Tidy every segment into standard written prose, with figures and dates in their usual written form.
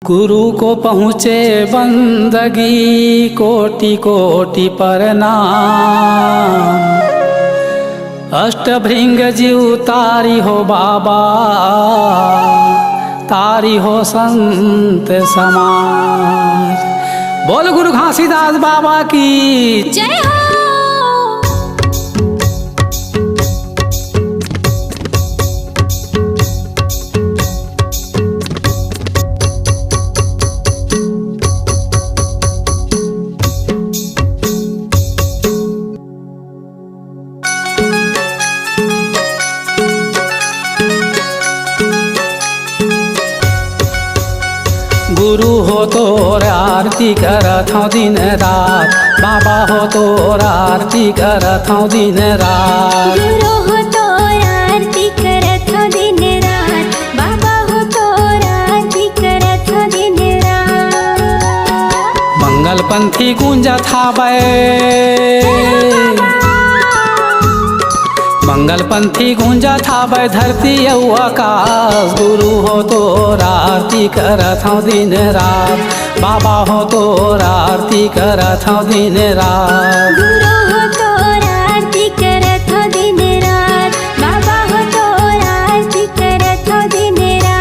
गुरु को पहुँचे बंदगी कोटि कोटि प्रणाम। अष्टभृंग जीव तारी हो बाबा, तारी हो संत समाज। बोल गुरु घासीदास बाबा की जय हो। गुरु हो तोर आरती करत हूँ दिन रात, बाबा हो तोर आरती करत हूँ दिन रात। गुरु हो तोर आरती करत हो दिन रात, बाबा हो तोर आरती करत हो दिन रात। मंगल पंथी गुंजत हावै, मंगल पंथी गुंजत हावै धरती औ आकाश। गुरु हो तोर आरती करत हूँ दिन रात, बाबा हो तोर आरती करत हूँ दिन रात। गुरु हो तोर आरती करत हो दिन रात, बाबा हो तोर आरती करत हो दिन रात।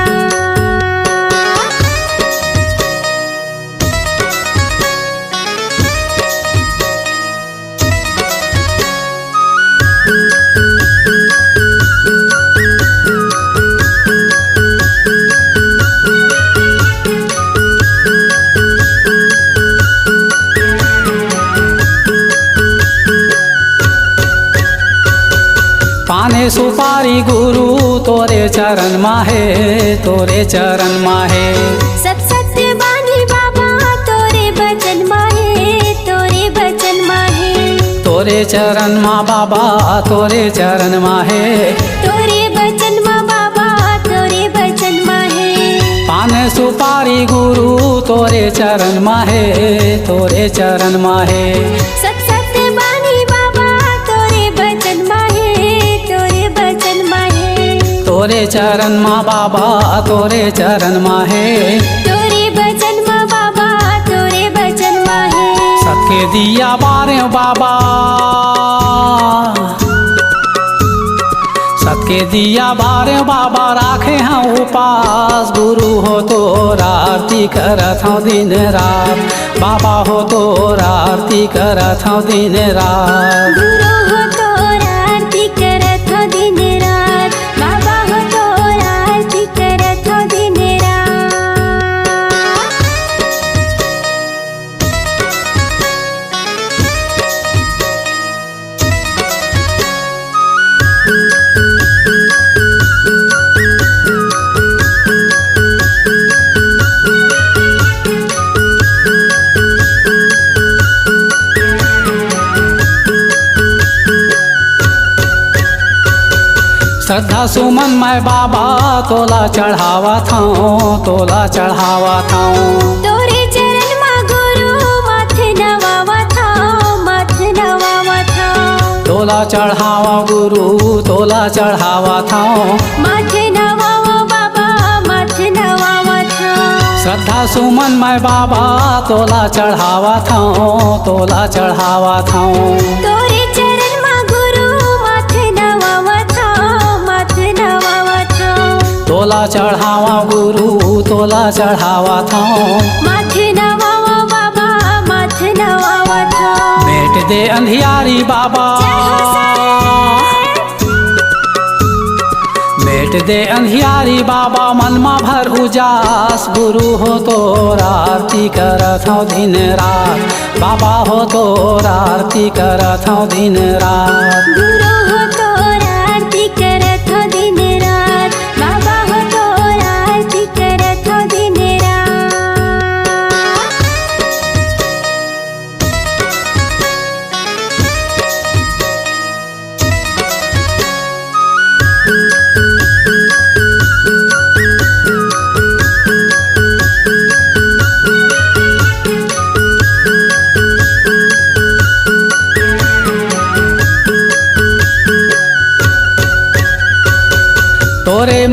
पाने सुपारी गुरु तोरे चरण माहे, तोरे चरण माहे। सब सत्य बानी बाबा तोरे बचन माहे, तोरे बचन माहे। तोरे चरण मा बाबा, तोरे चरण माहे। तोरे बचन मा बाबा, तोरे बचन माहे। पाने सुपारी गुरु तोरे चरण माहे, तोरे चरण माहे। सब सत्य बानी बाबा तोरे बचन माहे, तोरे बचन माहे। तोरे चरण मा बाबा, तोरे चरण माहे। तोरे बचन मा बाबा, तोरे बचन माहे। सबके दिया बारे बाबा, सबके दिया बारे बाबा राखे हैं उपास। गुरु हो तोर आरती करत हूँ दिन रात, बाबा हो तोर आरती करत हूँ दिन रात। गुरु हो तोर आरती करत हो दिन रात, बाबा हो तोर आरती करत हो दिन रात। श्रद्धा सुमन मैं बाबा तोला चढ़ावा था, तोला चढ़ावा था। तोरे चरण मा गुरु माथे नवावा था, माथे नवावा था। तोला चढ़ावा गुरु, तोला चढ़ावा था। माथे नवावा बाबा, माथे नवावा था। श्रद्धा सुमन मैं बाबा तोला चढ़ावा था, तोला चढ़ावा था। तोरे चरण मा गुरु माथे नवावा था, माथे नवावा था। तोला चढ़ावा गुरु, तोला चढ़ावा था। माथे नवावा बाबा, माथे नवावा था। मेट दे अंधियारी बाबा, मेट दे अंधियारी बाबा मनमा भर उजास। गुरु हो तोर आरती करत हूँ दिन रात, बाबा हो तोर आरती करत हूँ दिन रात। गुरु हो तोर आरती करत हो दिन रात, बाबा हो तोर आरती करत हो दिन रात।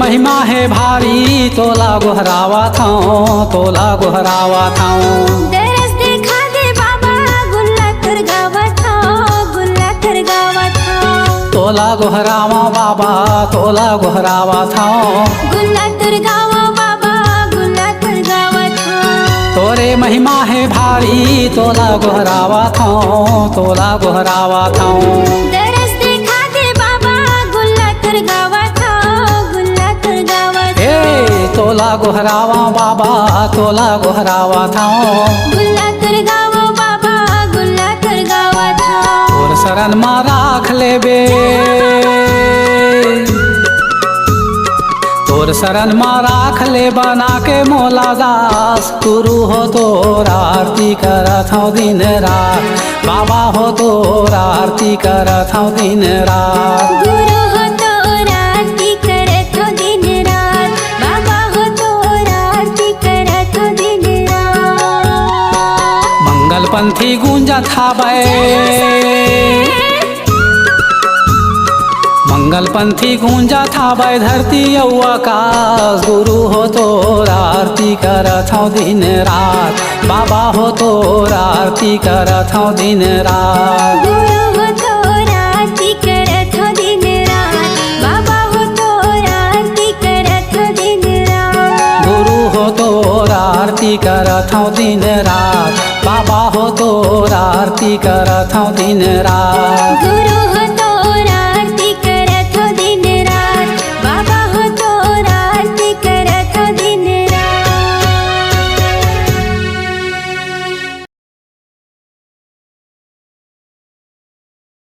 महिमा है भारी तोला गोहरावा थाऊं, तोला गोहरावा थाऊं। दरस देखा दे बाबा गुल्ला कर गावत हूँ, गुल्ला कर गावत हूँ। तोला गोहरावा बाबा, तोला गोहरावा थाऊं। गुल्ला कर गावा बाबा, गुल्ला कर गावत हूँ। तोरे महिमा है भारी तोला गोहरावा थाऊं, तोला गोहरावा थाऊं। दरस देखा दे बाबा गुल्ला कर गावत हूँ, गुल्ला कर गावत हूँ। ए तोला गोहरावा बाबा, तोला गोहरावा थाऊं। गुल्ला कर गावा बाबा, गुल्ला कर गावत हूँ। तोर शरण मा राख लेबे, तोर शरण मा राख ले बना के मोला दास। गुरु हो तोरा आरती करत हूँ दिन रात, बाबा हो तोरा आरती करत हूँ दिन रात। गुरु हो तोरा आरती करत हो दिन रात, बाबा हो तोरा आरती करत हो दिन रात। मंगल पंथी गूंजत हावै, मंगल पंथी गूंजत हावै धरती अउ आकाश। गुरु हो तोरा आरती करत हूँ दिन रात, बाबा हो तोरा आरती करत हूँ दिन रात। गुरु हो तोरा आरती करत हो दिन रात, बाबा हो तोरा आरती करत हो दिन रात। गुरु हो तोरा आरती करत हूँ दिन रात, बाबा हो तोरा आरती करत हूँ दिन रात। गुरु